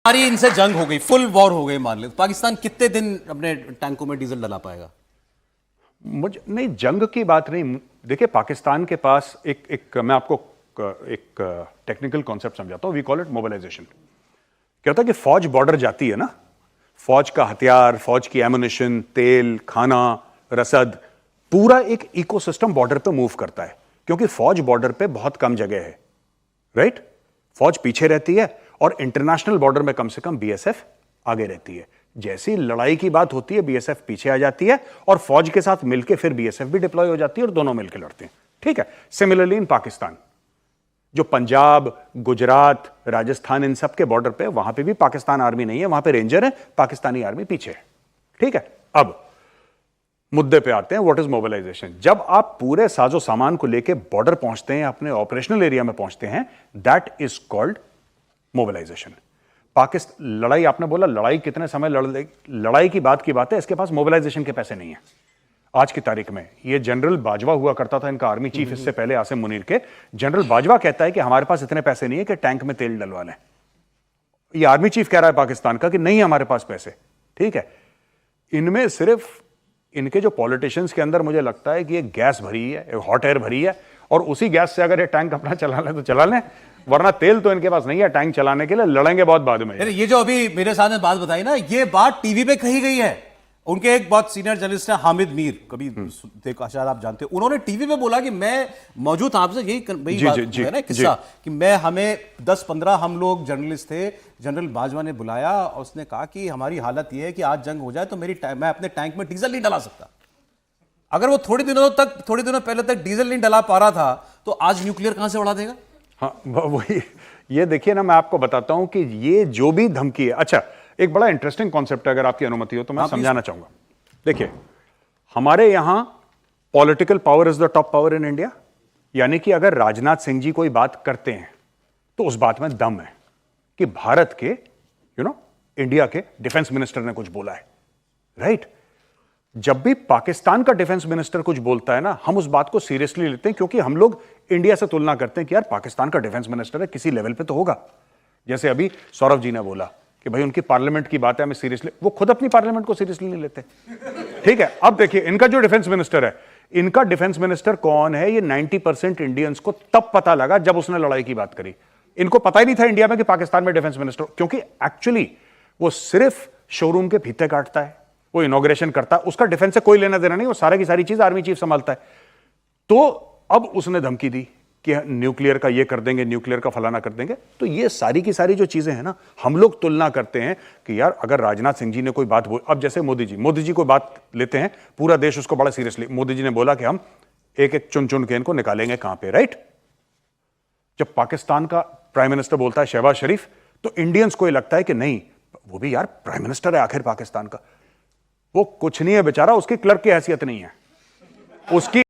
हमारी इनसे जंग हो गई, फुल वॉर हो गई मान ले, पाकिस्तान कितने दिन अपने टैंकों में डीजल डला पाएगा? मुझे नहीं, जंग की बात नहीं। देखिए, पाकिस्तान के पास एक मैं आपको एक टेक्निकल कॉन्सेप्ट समझाता हूं, वी कॉल इट मोबिलाइजेशन। क्या होता है कि फौज बॉर्डर जाती है ना, फौज का हथियार, फौज की एमुनिशन, तेल, खाना, रसद, पूरा एक इकोसिस्टम बॉर्डर पे मूव करता है, क्योंकि फौज बॉर्डर पे बहुत कम जगह है, राइट? फौज पीछे रहती है और इंटरनेशनल बॉर्डर में कम से कम बीएसएफ आगे रहती है। जैसी लड़ाई की बात होती है, बीएसएफ पीछे आ जाती है और फौज के साथ मिलकर फिर बीएसएफ भी डिप्लॉय हो जाती है और दोनों मिलकर लड़ते हैं, ठीक है? सिमिलरली इन पाकिस्तान, जो पंजाब, गुजरात, राजस्थान, इन सब के बॉर्डर पे, वहां पे भी पाकिस्तान आर्मी नहीं है, वहां पे रेंजर है, पाकिस्तानी आर्मी पीछे है, ठीक है? अब मुद्दे पे आते हैं, व्हाट इज मोबिलाइजेशन। जब आप पूरे साजो सामान को लेके बॉर्डर पहुंचते हैं, अपने ऑपरेशनल एरिया में पहुंचते हैं, that is called mobilization. Pakistan लड़ाई, आपने बोला लड़ाई कितने समय लड़ाई की बात है, इसके पास मोबिलाइजेशन के पैसे नहीं है आज की तारीख में। ये जनरल बाजवा हुआ करता था, इनका आर्मी चीफ, इससे पहले आसिम मुनीर के। जनरल बाजवा कहता है कि हमारे पास इतने पैसे नहीं है कि टैंक में तेल डलवा लें। ये आर्मी चीफ कह रहा है पाकिस्तान का कि नहीं हमारे पास पैसे, ठीक है? इनमें सिर्फ इनके जो पॉलिटिशियंस के अंदर मुझे लगता है कि ये गैस भरी है, हॉट एयर भरी है, और उसी गैस से अगर ये टैंक अपना चला लें तो चला लें, वरना तेल तो इनके पास नहीं है टैंक चलाने के लिए, लड़ेंगे बहुत बाद में। ये जो अभी मेरे साथ में बात बताई ना, ये बात टीवी पे कही गई है। उनके एक बहुत सीनियर जर्नलिस्ट है हामिद मीर, कभी देखा शायद आप जानते हो, उन्होंने टीवी पे बोला कि मैं मौजूद था आपसे, यही बात है ना किस्सा, कि हमें 10-15 हम लोग जर्नलिस्ट थे, जनरल बाजवा ने बुलाया और उसने कहा कि हमारी हालत यह है कि आज जंग हो जाए तो मैं अपने टैंक में डीजल नहीं डला सकता। अगर वो थोड़े दिनों पहले तक डीजल नहीं डला पा रहा था तो आज न्यूक्लियर कहां से उड़ा देगा? हाँ, वही, ये देखिए ना, मैं आपको बताता हूं कि ये जो भी धमकी है, अच्छा एक बड़ा इंटरेस्टिंग कॉन्सेप्ट है, अगर आपकी अनुमति हो तो मैं समझाना चाहूंगा। देखिए, हमारे यहां political power is the top power in India, यानी कि अगर राजनाथ सिंह जी कोई बात करते हैं तो उस बात में दम है कि भारत के इंडिया के डिफेंस मिनिस्टर ने कुछ बोला है, राइट? जब भी पाकिस्तान का डिफेंस मिनिस्टर कुछ बोलता है ना, हम उस बात को सीरियसली लेते हैं, क्योंकि हम लोग इंडिया से तुलना करते हैं कि यार पाकिस्तान का डिफेंस मिनिस्टर है, किसी लेवल पे तो होगा। जैसे अभी सौरभ जी ने बोला कि भाई उनकी पार्लियामेंट की बात है, हमें सीरियसली, वो खुद अपनी पार्लियामेंट को सीरियसली नहीं लेते, ठीक है? अब देखिए, इनका जो डिफेंस मिनिस्टर है, इनका डिफेंस मिनिस्टर कौन है, ये 90% इंडियंस को तब पता लगा जब उसने लड़ाई की बात करी। इनको पता ही नहीं था इंडिया में कि पाकिस्तान में डिफेंस मिनिस्टर, क्योंकि एक्चुअली वो सिर्फ शोरूम के फीते काटता है, वो इनॉग्रेशन करता है, उसका डिफेंस से कोई लेना देना नहीं, वो सारे की सारी चीज आर्मी चीफ संभालता है। तो अब उसने धमकी दी कि न्यूक्लियर का ये कर देंगे, न्यूक्लियर का फलाना कर देंगे। तो ये सारी की सारी जो चीजें हैं ना, हम लोग तुलना करते हैं कि यार अगर राजनाथ सिंह जी ने कोई बात बोल, अब जैसे मोदी जी कोई बात लेते हैं, पूरा देश उसको बड़ा सीरियसली, मोदी जी ने बोला कि हम एक एक चुन चुन के इनको निकालेंगे कहां पे, राइट? जब पाकिस्तान का प्राइम मिनिस्टर बोलता है शहबाज शरीफ, तो इंडियंस को ये लगता है कि नहीं, वो भी यार प्राइम मिनिस्टर है आखिर पाकिस्तान का, वो कुछ नहीं है बेचारा, उसकी क्लर्क की हैसियत नहीं है, उसकी